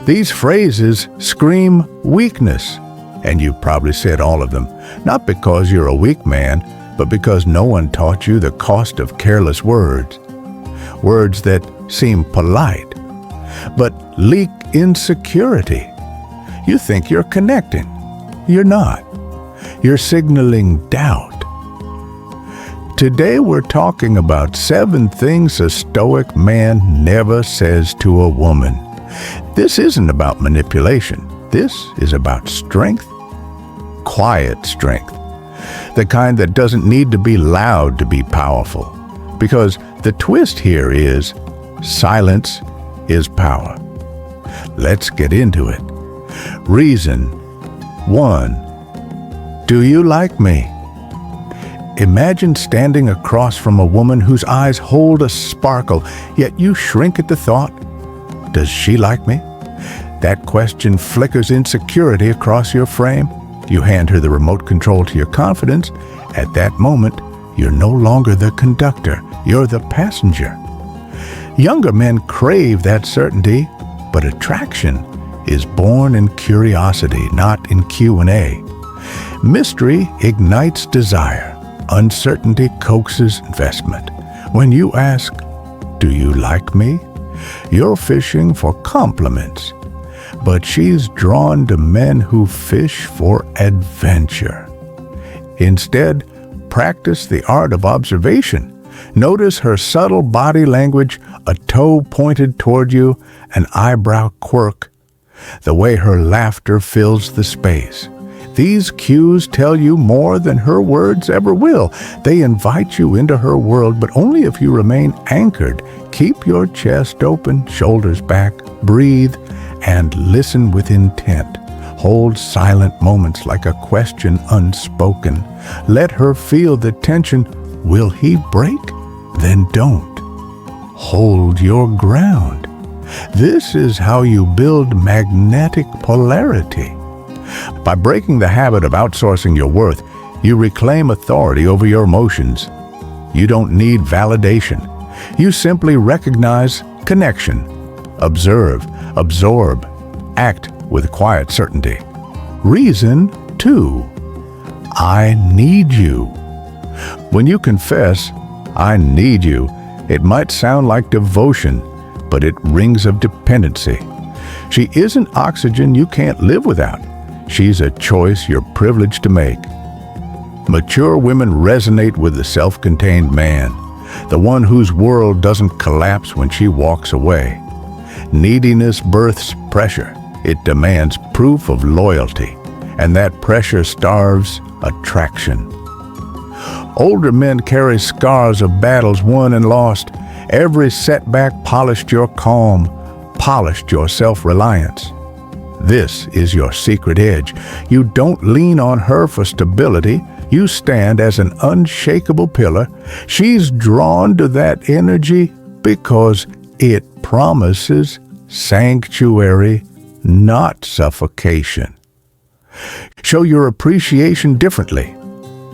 These phrases scream weakness, and you've probably said all of them, not because you're a weak man, but because no one taught you the cost of careless words. Words that seem polite, but leak insecurity. You think you're connecting. You're not. You're signaling doubt. Today we're talking about 7 things a Stoic man never says to a woman. This isn't about manipulation. This is about strength, quiet strength, the kind that doesn't need to be loud to be powerful. Because the twist here is silence is power. Let's get into it. Reason 1. Do you like me? Imagine standing across from a woman whose eyes hold a sparkle, yet you shrink at the thought, does she like me? That question flickers insecurity across your frame. You hand her the remote control to your confidence. At that moment, you're no longer the conductor, you're the passenger. Younger men crave that certainty, but attraction is born in curiosity, not in Q&A. Mystery ignites desire. Uncertainty coaxes investment. When you ask, do you like me? You're fishing for compliments. But she's drawn to men who fish for adventure. Instead, practice the art of observation. Notice her subtle body language, a toe pointed toward you, an eyebrow quirk, the way her laughter fills the space. These cues tell you more than her words ever will. They invite you into her world, but only if you remain anchored. Keep your chest open, shoulders back, breathe, and listen with intent. Hold silent moments like a question unspoken. Let her feel the tension. Will he break? Then don't. Hold your ground. This is how you build magnetic polarity. By breaking the habit of outsourcing your worth, you reclaim authority over your emotions. You don't need validation. You simply recognize connection. Observe, absorb, act with quiet certainty. Reason 2. I need you. When you confess, I need you, it might sound like devotion, but it rings of dependency. She isn't oxygen you can't live without. She's a choice you're privileged to make. Mature women resonate with the self-contained man, the one whose world doesn't collapse when she walks away. Neediness births pressure. It demands proof of loyalty, and that pressure starves attraction. Older men carry scars of battles won and lost. Every setback polished your calm, polished your self-reliance. This is your secret edge. You don't lean on her for stability. You stand as an unshakable pillar. She's drawn to that energy because it promises sanctuary, not suffocation. Show your appreciation differently.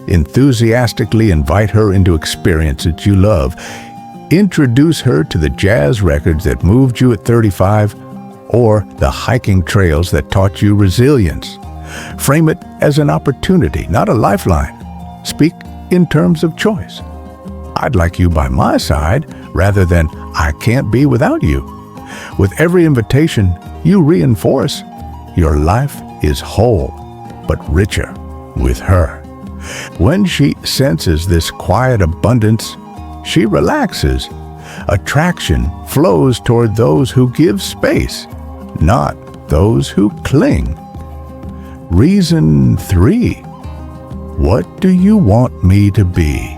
Enthusiastically invite her into experiences you love. Introduce her to the jazz records that moved you at 35, or the hiking trails that taught you resilience. Frame it as an opportunity, not a lifeline. Speak in terms of choice. I'd like you by my side rather than I can't be without you. With every invitation, you reinforce your life is whole, but richer with her. When she senses this quiet abundance, she relaxes. Attraction flows toward those who give space, not those who cling. Reason 3. What do you want me to be?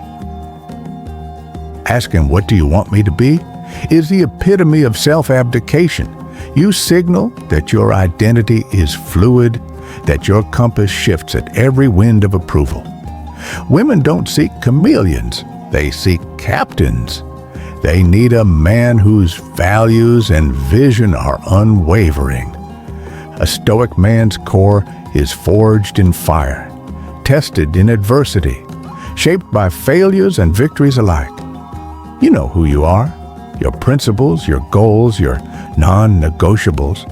Asking what do you want me to be is the epitome of self-abdication. You signal that your identity is fluid, that your compass shifts at every wind of approval. Women don't seek chameleons, they seek captains. They need a man whose values and vision are unwavering. A Stoic man's core is forged in fire, tested in adversity, shaped by failures and victories alike. You know who you are, your principles, your goals, your non-negotiables.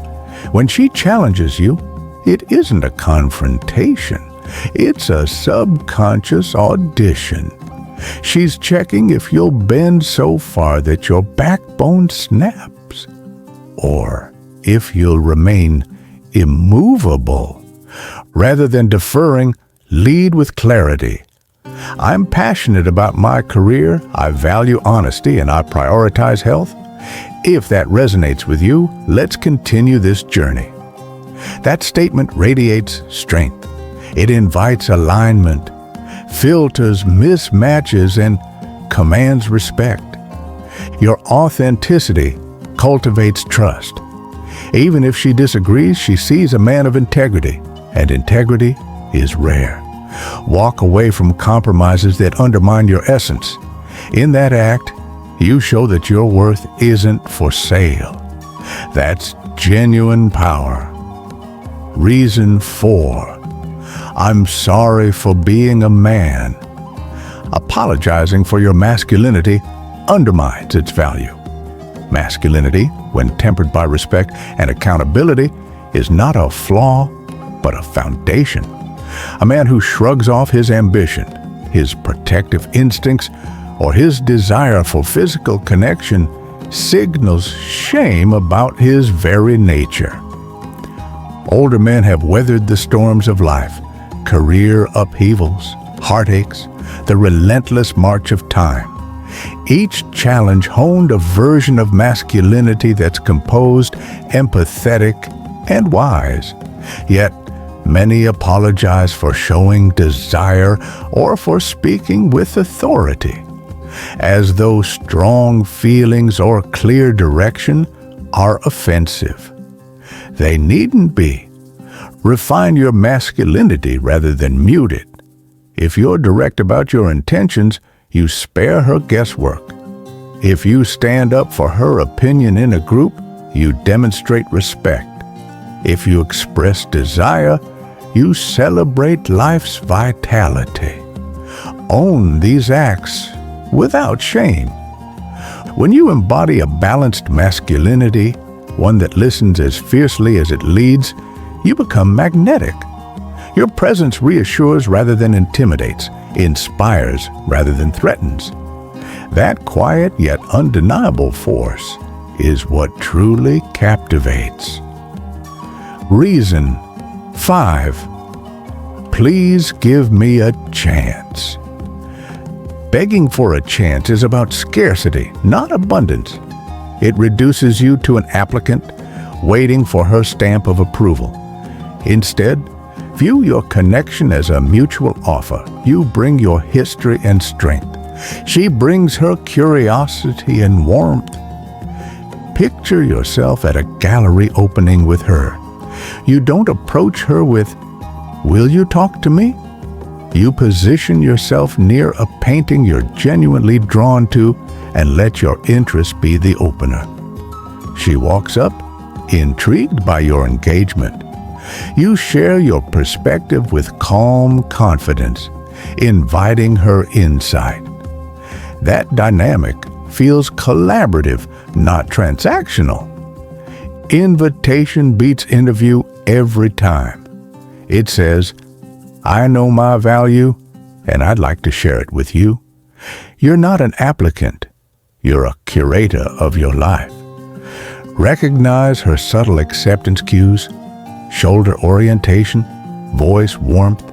When she challenges you, it isn't a confrontation. It's a subconscious audition. She's checking if you'll bend so far that your backbone snaps, or if you'll remain immovable. Rather than deferring, lead with clarity. I'm passionate about my career, I value honesty, and I prioritize health. If that resonates with you, let's continue this journey. That statement radiates strength. It invites alignment, filters mismatches, and commands respect. Your authenticity cultivates trust. Even if she disagrees, she sees a man of integrity, and integrity is rare. Walk away from compromises that undermine your essence. In that act, you show that your worth isn't for sale. That's genuine power. Reason 4. I'm sorry for being a man. Apologizing for your masculinity undermines its value. Masculinity, when tempered by respect and accountability, is not a flaw, but a foundation. A man who shrugs off his ambition, his protective instincts, or his desire for physical connection signals shame about his very nature. Older men have weathered the storms of life, career upheavals, heartaches, the relentless march of time. Each challenge honed a version of masculinity that's composed, empathetic, and wise. Yet, many apologize for showing desire or for speaking with authority, as though strong feelings or clear direction are offensive. They needn't be. Refine your masculinity rather than mute it. If you're direct about your intentions, you spare her guesswork. If you stand up for her opinion in a group, you demonstrate respect. If you express desire, you celebrate life's vitality. Own these acts without shame. When you embody a balanced masculinity, one that listens as fiercely as it leads, you become magnetic. Your presence reassures rather than intimidates, inspires rather than threatens. That quiet yet undeniable force is what truly captivates. Reason 5. Please give me a chance. Begging for a chance is about scarcity, not abundance. It reduces you to an applicant waiting for her stamp of approval. Instead, view your connection as a mutual offer. You bring your history and strength. She brings her curiosity and warmth. Picture yourself at a gallery opening with her. You don't approach her with, "Will you talk to me?" You position yourself near a painting you're genuinely drawn to and let your interest be the opener. She walks up, intrigued by your engagement. You share your perspective with calm confidence, inviting her insight. That dynamic feels collaborative, not transactional. Invitation beats interview every time. It says, "I know my value, and I'd like to share it with you." You're not an applicant. You're a curator of your life. Recognize her subtle acceptance cues, shoulder orientation, voice warmth,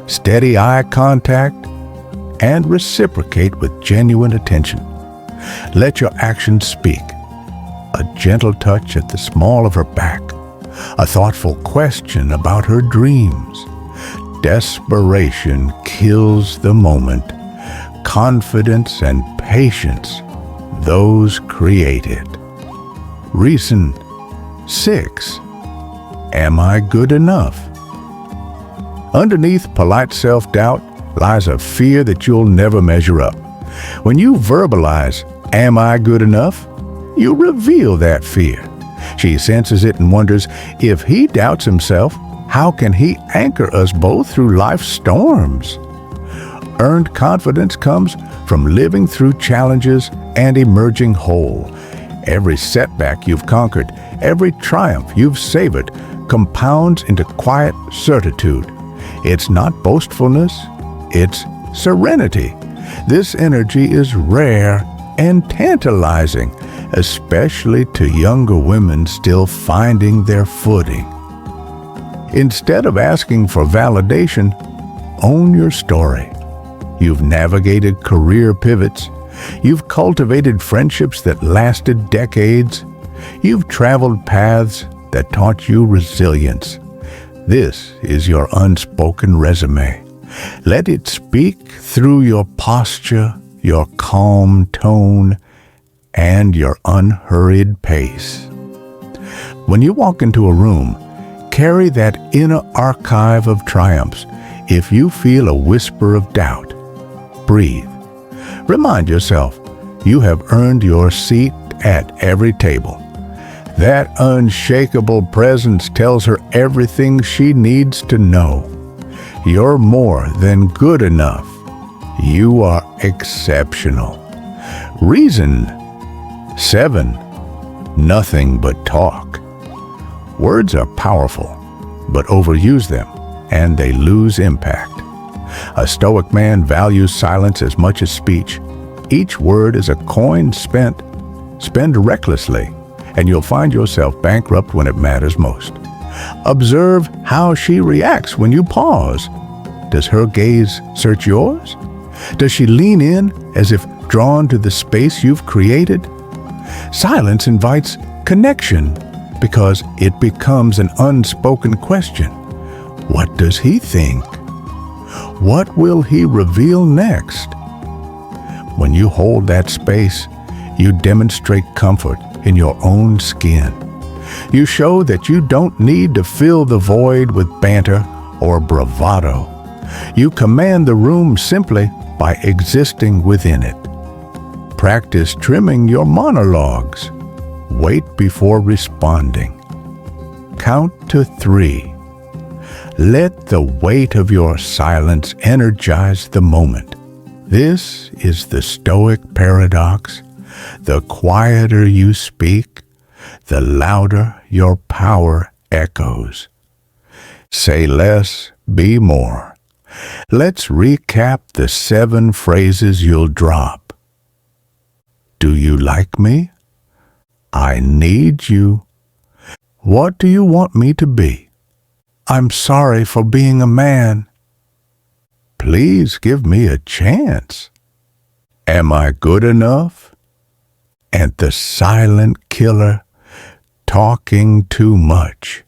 steady eye contact, and reciprocate with genuine attention. Let your actions speak. A gentle touch at the small of her back, a thoughtful question about her dreams. Desperation kills the moment. Confidence and patience, those created. Reason 6. Am I good enough? Underneath polite self-doubt lies a fear that you'll never measure up. When you verbalize, "Am I good enough?" you reveal that fear. She senses it and wonders, if he doubts himself, how can he anchor us both through life's storms? Earned confidence comes from living through challenges and emerging whole. Every setback you've conquered, every triumph you've savored, compounds into quiet certitude. It's not boastfulness, it's serenity. This energy is rare and tantalizing, especially to younger women still finding their footing. Instead of asking for validation, own your story. You've navigated career pivots. You've cultivated friendships that lasted decades. You've traveled paths that taught you resilience. This is your unspoken resume. Let it speak through your posture, your calm tone, and your unhurried pace. When you walk into a room, carry that inner archive of triumphs. If you feel a whisper of doubt, breathe. Remind yourself, you have earned your seat at every table. That unshakable presence tells her everything she needs to know. You're more than good enough. You are exceptional. Reason 7. Nothing but talk. Words are powerful, but overuse them, and they lose impact. A Stoic man values silence as much as speech. Each word is a coin spent. Spend recklessly, and you'll find yourself bankrupt when it matters most. Observe how she reacts when you pause. Does her gaze search yours? Does she lean in as if drawn to the space you've created? Silence invites connection because it becomes an unspoken question. What does he think? What will he reveal next? When you hold that space, you demonstrate comfort in your own skin. You show that you don't need to fill the void with banter or bravado. You command the room simply by existing within it. Practice trimming your monologues. Wait before responding. Count to 3. Let the weight of your silence energize the moment. This is the Stoic paradox. The quieter you speak, the louder your power echoes. Say less, be more. Let's recap the 7 phrases you'll drop. Do you like me? I need you. What do you want me to be? I'm sorry for being a man. Please give me a chance. Am I good enough? And the silent killer, talking too much.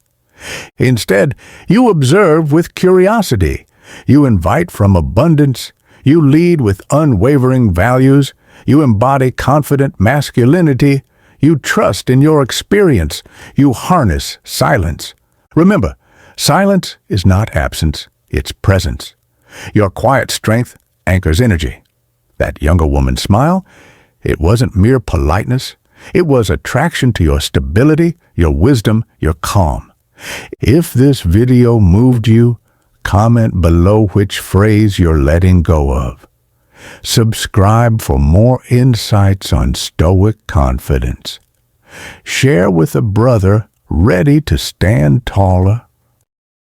Instead, you observe with curiosity. You invite from abundance. You lead with unwavering values. You embody confident masculinity. You trust in your experience. You harness silence. Remember, silence is not absence, it's presence. Your quiet strength anchors energy. That younger woman's smile, it wasn't mere politeness. It was attraction to your stability, your wisdom, your calm. If this video moved you, comment below which phrase you're letting go of. Subscribe for more insights on Stoic confidence. Share with a brother ready to stand taller.